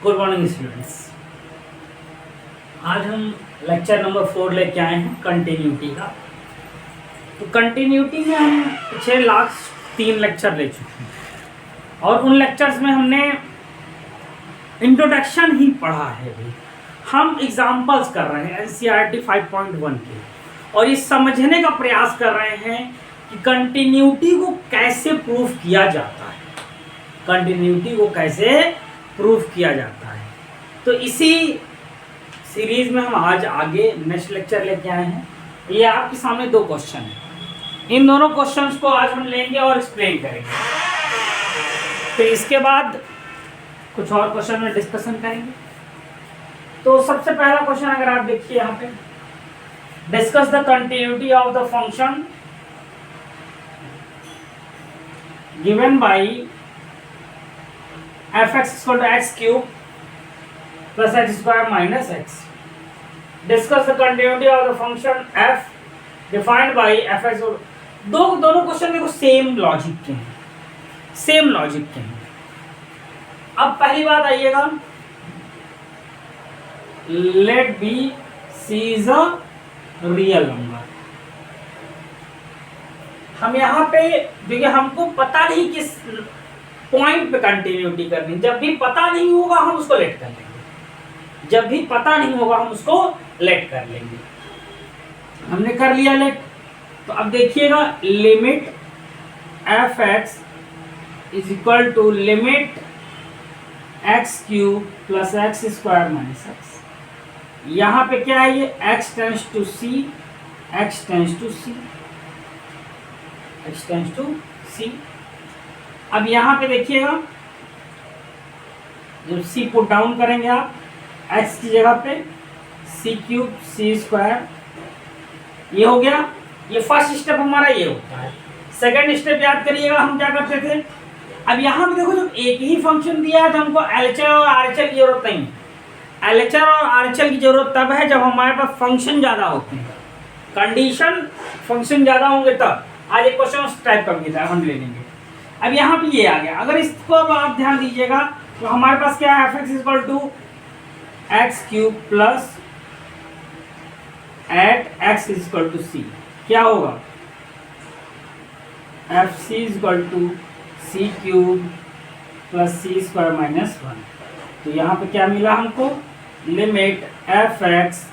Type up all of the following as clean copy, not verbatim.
Good morning students. आज हम lecture number 4 लेके आए हैं कंटिन्यूटी का। तो कंटिन्यूटी में हम पिछले लास्ट 3 लेक्चर ले चुके हैं और उन लेक्चर्स में हमने इंट्रोडक्शन ही पढ़ा है। अभी हम एग्जाम्पल्स कर रहे हैं NCERT 5.1 के और ये समझने का प्रयास कर रहे हैं कि कंटिन्यूटी को कैसे प्रूव किया जाता है, कंटिन्यूटी को कैसे प्रूव किया जाता है। तो इसी सीरीज में हम आज आगे नेक्स्ट लेक्चर लेके आए हैं। ये आपके सामने 2 क्वेश्चन हैं। इन दोनों क्वेश्चंस को आज हम लेंगे और एक्सप्लेन करेंगे। फिर इसके बाद कुछ और क्वेश्चन में डिस्कशन करेंगे। तो सबसे पहला क्वेश्चन अगर आप देखिए यहाँ पे, discuss the continuity of the function given by fx equal to x cube plus x square minus x. Discuss the continuity of the function f defined by fx. दोनों क्वेश्चन देखो सेम लॉजिक के हैं, same logic के हैं। अब पहली बात आइएगा, let B C is a real number. हम यहाँ पे देखिए, हमको पता नहीं किस पॉइंट पे कंटिन्यूटी करनी। जब भी पता नहीं होगा हम उसको लेट कर लेंगे, जब भी पता नहीं होगा हम उसको लेट कर लेंगे। हमने कर लिया लेट। तो अब देखिएगा, limit F X is equal to limit X cube plus X square minus X. यहाँ पे क्या है, ये X tends to C, X tends to C, X tends to C. अब यहाँ पे देखिएगा, जब c पुट डाउन करेंगे आप x की जगह पे c क्यूब c स्क्वायर, ये हो गया। ये फर्स्ट स्टेप हमारा ये होता है। सेकंड स्टेप याद करिएगा हम क्या करते थे। अब यहाँ पे देखो, जब एक ही फंक्शन दिया है तो हमको LHS और RHS की जरूरत नहीं है। LHS और RHS की जरूरत तब है जब हमारे पास फंक्शन ज़्यादा होते हैं, कंडीशन फंक्शन ज़्यादा होंगे तब। आज एक क्वेश्चन उस टाइप का भी था, हम ले लेंगे। अब यहाँ पे ये आ गया। अगर इसको अब आप ध्यान दीजिएगा तो हमारे पास क्या है, F X equal to X cube plus eight X equal to C. क्या होगा, F C equal to C cube plus C square minus 1। तो यहाँ पे क्या मिला हमको, limit F X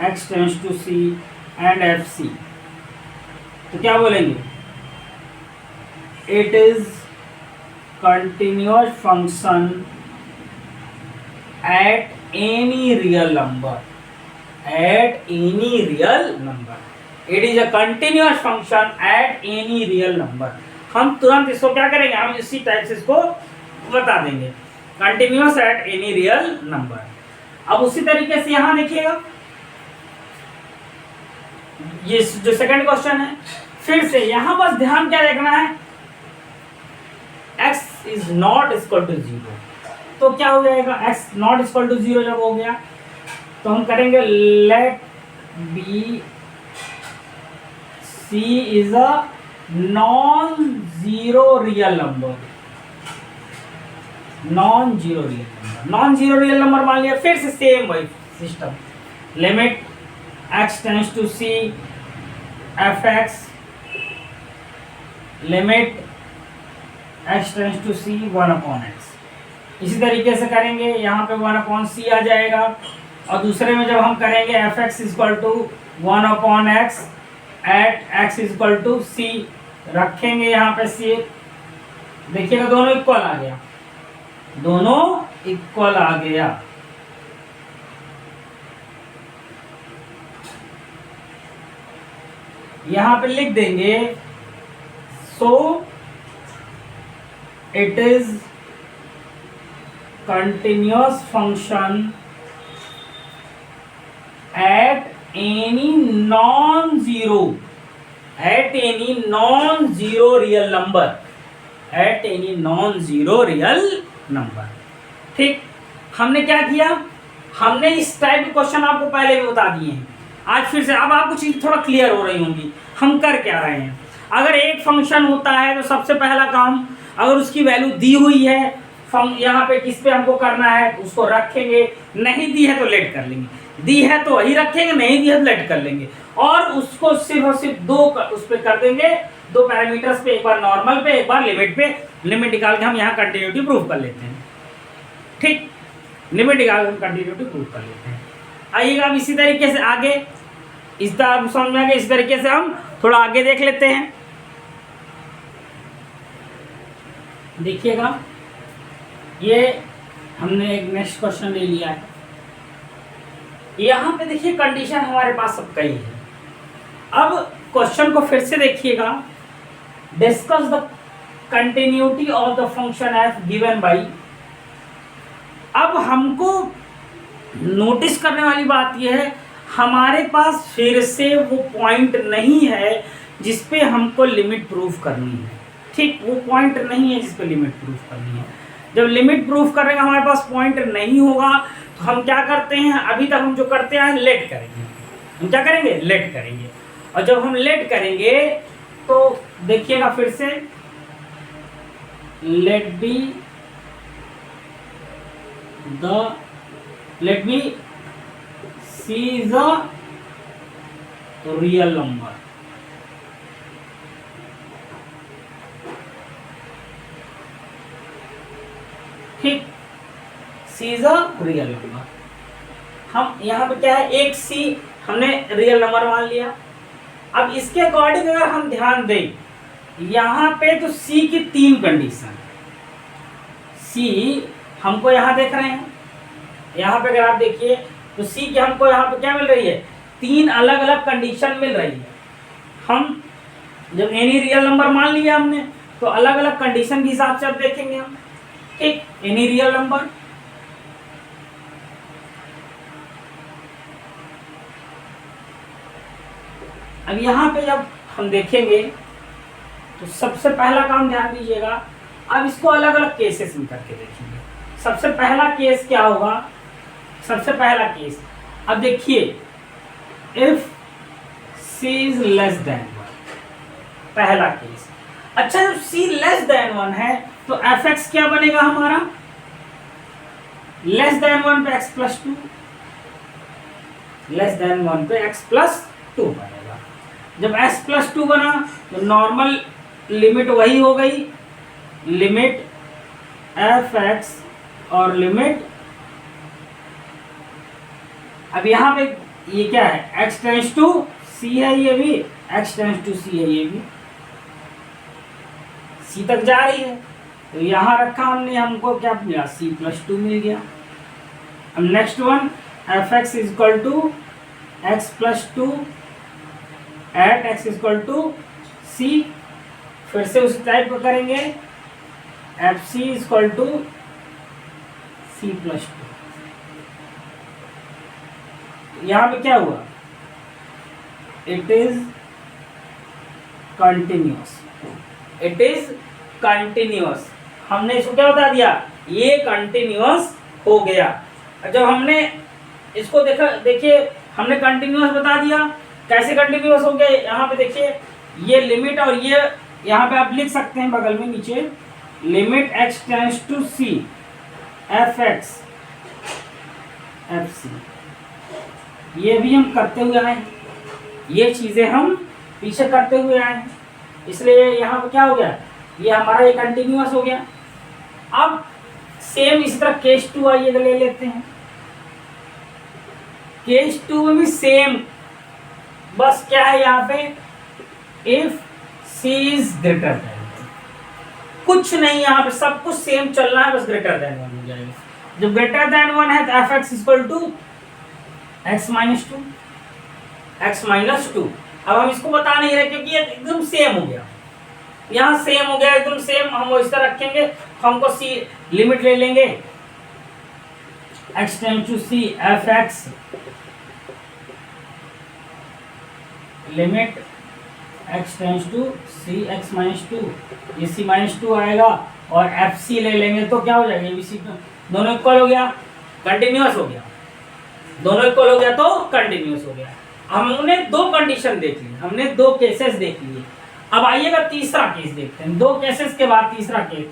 X tends to C and F C. तो क्या बोलेंगे, it is continuous function at any real number, at any real number. It is a continuous function at any real number. हम तुरंत इसको क्या करेंगे, हम इसी टाइप से इसको बता देंगे, continuous at any real number. अब उसी तरीके से यहाँ देखिएगा, ये जो सेकंड क्वेश्चन है, फिर से यहाँ बस ध्यान क्या रखना है, x is not equal to 0। तो क्या हो जाएगा, x not equal to 0 जब हो गया तो हम करेंगे let b c is a non-zero real number, non-zero real number, non-zero real number मान लिया। फिर से सेम वही system, limit x tends to c F X, limit x tends to c 1/x। इसी तरीके से करेंगे, यहाँ पे 1/c आ जाएगा। और दूसरे में जब हम करेंगे F X equal to 1/x at x equal to c, रखेंगे यहाँ पे c, देखिएगा दोनों इक्वल आ गया, दोनों इक्वल आ गया। यहाँ पे लिख देंगे, सो it is continuous function at any non-zero real number, at any non-zero real number। ठीक, हमने क्या किया, हमने इस टाइप के क्वेश्चन आपको पहले भी बता दिए हैं। आज फिर से अब आपको चीज थोड़ा क्लियर हो रही होंगी हम कर क्या रहे हैं। अगर एक फंक्शन होता है तो सबसे पहला काम, अगर उसकी वैल्यू दी हुई है यहाँ पे किस पे हमको करना है उसको रखेंगे, नहीं दी है तो लेट कर लेंगे, दी है तो वही रखेंगे, नहीं दी है तो लेट कर लेंगे, और उसको सिर्फ और सिर्फ दो उस पे कर देंगे, दो पैरामीटर्स पे, एक बार नॉर्मल पे एक बार लिमिट पे। लिमिट निकाल के हम यहाँ कंटिन्यूटी प्रूव कर लेते हैं। ठीक, लिमिट निकाल के हम कंटिन्यूटी प्रूव कर लेते हैं। आइएगा अब इसी तरीके से आगे, इस तरह समझ में आ गया, इस तरीके से हम थोड़ा आगे देख लेते हैं। देखिएगा, ये हमने एक नेक्स्ट क्वेश्चन ले लिया है। यहाँ पे देखिए कंडीशन हमारे पास सब कई है। अब क्वेश्चन को फिर से देखिएगा, discuss the continuity of the function F given by. अब हमको नोटिस करने वाली बात यह है, हमारे पास फिर से वो पॉइंट नहीं है जिस पे हमको लिमिट प्रूफ करनी है। ठीक, वो पॉइंट नहीं है जिस पे लिमिट प्रूफ करनी है। जब लिमिट प्रूफ करेंगे हमारे पास पॉइंट नहीं होगा तो हम क्या करते हैं, अभी तक हम जो करते हैं लेट करेंगे। हम क्या करेंगे, लेट करेंगे। और जब हम लेट करेंगे तो देखिएगा फिर से, let B C is a real number. ठीक, C is a real number. हम यहाँ पे क्या है, एक सी हमने रियल नंबर मान लिया। अब इसके अकॉर्डिंग अगर हम ध्यान दें, यहाँ पे तो सी की तीन कंडीशन, सी हमको यहाँ देख रहे हैं, यहाँ पे अगर आप देखिए तो सी की हमको यहाँ पे क्या मिल रही है, तीन अलग अलग कंडीशन मिल रही है। हम जब एनी रियल नंबर मान लिया हमने तो अलग अलग कंडीशन के हिसाब से अब देखेंगे हम। ठीक, एनी रियल नंबर, अब यहाँ पे जब हम देखेंगे तो सबसे पहला काम ध्यान दीजिएगा, अब इसको अलग अलग केसेस में करके देखेंगे। सबसे पहला केस क्या होगा, सबसे पहला केस, अब देखिए if c is less than 1, पहला केस। अच्छा, जब c लेस देन 1 है तो fx क्या बनेगा हमारा, लेस देन 1 पे x प्लस 2, लेस देन 1 पे x प्लस 2 बनेगा। जब x प्लस 2 बना तो नॉर्मल लिमिट वही हो गई, लिमिट fx और लिमिट, अब यहाँ पे ये क्या है, x टेंस टू c है, ये भी x टेंस टू c है, ये भी c तक जा रही है, तो यहाँ रखा हमने, हमको क्या मिला, c प्लस 2 मिल गया। अब next one, fx is equal to x प्लस 2 at x is equal to c, फिर से उस टाइप को करेंगे, fc is equal to c plus 2। यहाँ पे क्या हुआ, it is continuous, it is continuous. हमने इसको क्या बता दिया, ये कंटिन्यूअस हो गया। जब हमने इसको देखा, देखिए हमने कंटिन्यूअस बता दिया, कैसे कंटिन्यूअस हो गया, यहाँ पे देखिए ये लिमिट, और ये यहाँ पे आप लिख सकते हैं बगल में नीचे, limit x tends to c F X F C, ये भी हम करते हुए आए हैं, ये चीज़ें हम पीछे करते हुए आए हैं, इसलिए यहाँ पे क्या हो गया, ये हमारा ये कंटिन्यूअस हो गया। अब सेम इसी तरह केस 2 आइए ले लेते हैं, केस 2 में भी सेम, बस क्या है यहाँ पे, if c is greater than, कुछ नहीं, यहाँ पे सब कुछ सेम चल रहा है, बस ग्रेटर देन 1 हो जाएगा। जब ग्रेटर देन 1 है तो F X equal to X minus 2, X minus 2। अब हम इसको बता नहीं रहे क्योंकि ये एकदम सेम हो गया, यहाँ सेम हो गया एकदम सेम, हम इस तरह रखेंगे, हमको सी लिमिट ले लेंगे, X tends to C F X, limit X tends to C X minus 2, ये सी माइनस 2 आएगा, और एफ सी ले लेंगे तो क्या हो जाएगा, ये सी दोनों इक्वल हो गया, कंटिन्यूअस हो गया, दोनों इक्वल हो गया तो कंटिन्यूअस हो गया। हमने दो कंडीशन देख ली, हमने दो केसेस देख लिए। अब आइएगा तीसरा केस देखते हैं, दो केसेस के बाद तीसरा केस।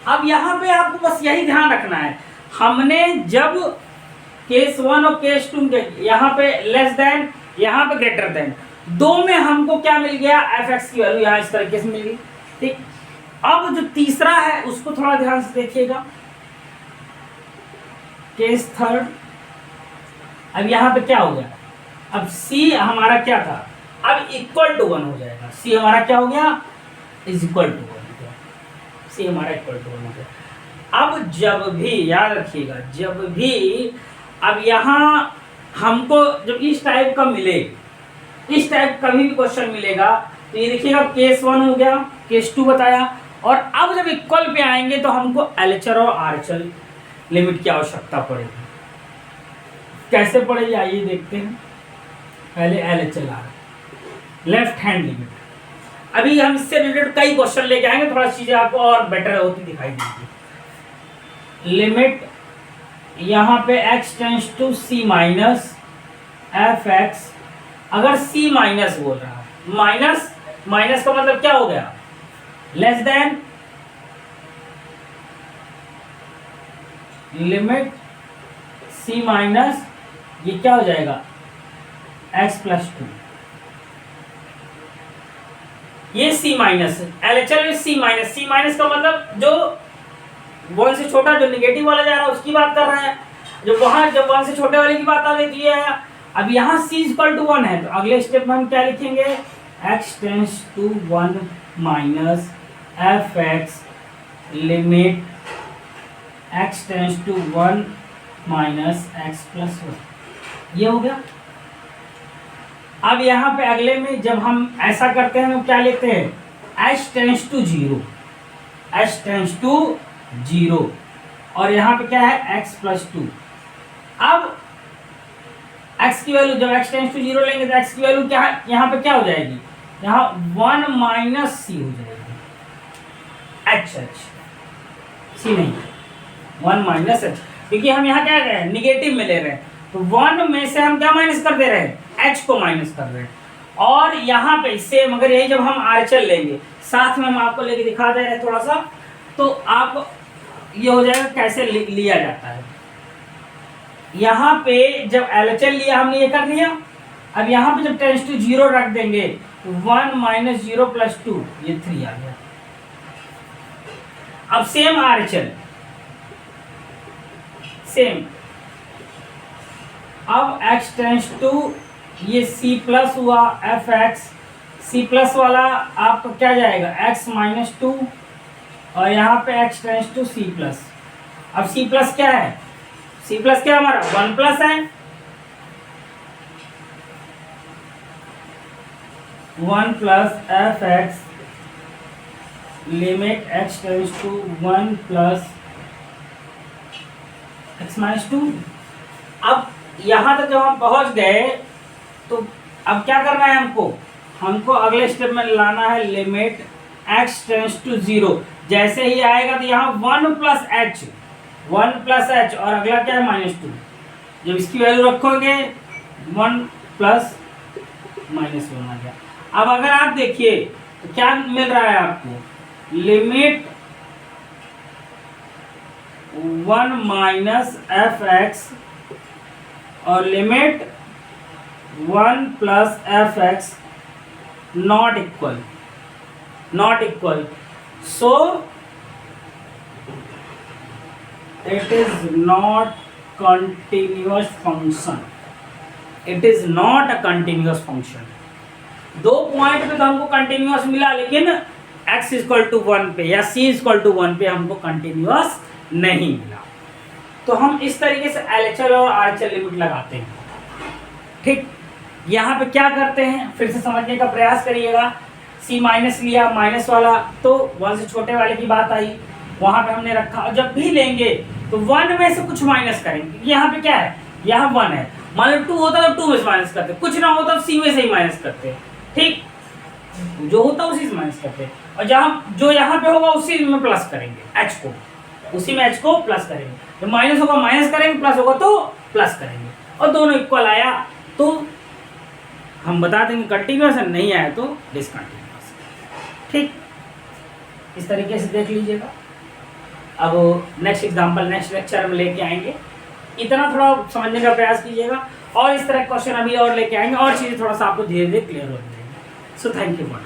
अब यहाँ पे आपको बस यही ध्यान रखना है, हमने जब केस 1 और केस 2 के यहाँ पे लेस देन, यहाँ पे ग्रेटर देन, दो में हमको क्या मिल गया, एफ एक्स की वैल्यू यहाँ इस तरीके से मिल गई। ठीक, अब जो तीसरा है उसको थोड़ा ध्यान से देखिएगा, केस थर्ड। अब यहाँ पे क्या हो गया, अब c हमारा क्या था, अब इक्वल टू 1 हो जाएगा, c हमारा क्या हो गया, इज इक्वल टू 1 हो गया, c हमारा इक्वल टू 1 हो गया। अब जब भी याद रखिएगा, जब भी अब यहाँ हमको जब इस टाइप का मिले, इस टाइप कभी भी क्वेश्चन मिलेगा तो ये देखिएगा केस 1 हो गया, केस 2 बताया, और अब जब इक्वल पे आएंगे तो हमको एलएचआर और आरएचएल लिमिट की आवश्यकता पड़ेगी। कैसे पड़ेगी आइए देखते हैं। पहले LHL or left hand limit, अभी हम इससे रिलेटेड कई क्वेश्चन लेके आएंगे, थोड़ा चीजें आपको और बेटर होती दिखाई देगी। लिमिट यहाँ पे x tends to c minus F X, अगर c माइनस बोल रहा है, माइनस माइनस का मतलब क्या हो गया, less than, limit c minus ये क्या हो जाएगा x प्लस 2, ये c माइनस एलएचएल में c माइनस, c माइनस का मतलब जो 1 से छोटा, जो निगेटिव वाला जा रहा है उसकी बात कर रहा है, जो वहां जब 1 से छोटे वाले की बात आ रही थी है। अब यहाँ c इक्वल टू 1 है तो अगले स्टेप में हम क्या लिखेंगे, x tends to 1 minus F X limit x tends to 1 minus X plus 1, ये हो गया। अब यहाँ पे अगले में जब हम ऐसा करते हैं तो क्या लेते हैं, h tends to 0, h tends to 0, और यहाँ पे क्या है x प्लस 2। अब x की वैल्यू जब x टेंस टू 0 लेंगे तो x की वैल्यू क्या है, यहाँ पे क्या हो जाएगी, यहाँ 1 माइनस c हो जाएगी, h c नहीं 1 माइनस h, क्योंकि हम यहाँ क्या कर रहे हैं, निगेटिव में ले रहे हैं, तो 1 में से हम क्या माइनस कर दे रहे हैं, h को माइनस कर रहे हैं। और यहाँ पे इससे मगर यही जब हम आरएचएल लेंगे, साथ में हम आपको लेके दिखा दे रहे हैं थोड़ा सा, तो आप ये हो जाएगा कैसे लिया जाता है। यहाँ पे जब एलएचएल लिया हमने ये कर लिया, अब यहाँ पे जब टेंस टू 0 रख देंगे तो 1 माइनस 0 प्लस 2, ये 3 आ गया। अब सेम आरएचएल, सेम, अब x टेंस टू ये c प्लस हुआ एफ एक्स, c प्लस वाला आपका क्या जाएगा x माइनस 2, और यहाँ पे x tends to c plus. अब c प्लस क्या है, c प्लस क्या हमारा 1 प्लस है, 1 plus F X limit x tends to 1 plus x minus 2। अब यहाँ तक जब हम पहुँच गए तो अब क्या करना है हमको अगले स्टेप में लाना है लिमिट x टेंस टू 0। जैसे ही आएगा तो यहाँ 1 प्लस h, 1 प्लस h, और अगला क्या है माइनस 2। जब इसकी वैल्यू रखोगे 1 प्लस माइनस 1 आ गया। अब अगर आप देखिए तो क्या मिल रहा है आपको, लिमिट 1 माइनस एफ एक्स और limit 1 plus F x not equal, so it is not continuous function, it is not a continuous function। दो पॉइंट पे तो हमको कंटिन्यूअस मिला, लेकिन x इक्वल टू 1 पे या c इक्वल टू 1 पे हमको कंटिन्यूअस नहीं मिला। तो हम इस तरीके से एलएचएल और आरएचएल लिमिट लगाते हैं। ठीक, यहाँ पे क्या करते हैं फिर से समझने का प्रयास करिएगा। c माइनस लिया, माइनस वाला तो 1 से छोटे वाले की बात आई, वहां पे हमने रखा, और जब भी लेंगे तो 1 में से कुछ माइनस करेंगे। यहाँ पे क्या है, यहाँ 1 है, मान लो 2 होता तो 2 में से माइनस करते, कुछ ना होता तो c में से ही माइनस करते। ठीक, जो होता उसी से माइनस करते, और जहाँ जो यहाँ पे होगा उसी में प्लस करेंगे h को, उसी में h को प्लस करेंगे। जब माइनस होगा माइनस करेंगे, प्लस होगा तो प्लस करेंगे, और दोनों इक्वल आया तो हम बता देंगे कंटिन्यूअस है, नहीं आया तो डिसकंटिन्यूअस। ठीक, इस तरीके से देख लीजिएगा। अब नेक्स्ट एग्जाम्पल नेक्स्ट लेक्चर में लेके आएंगे। इतना थोड़ा समझने का प्रयास कीजिएगा और इस तरह क्वेश्चन अभी और लेके आएंगे और चीज़ें थोड़ा सा आपको धीरे धीरे क्लियर हो जाएंगी। So thank you for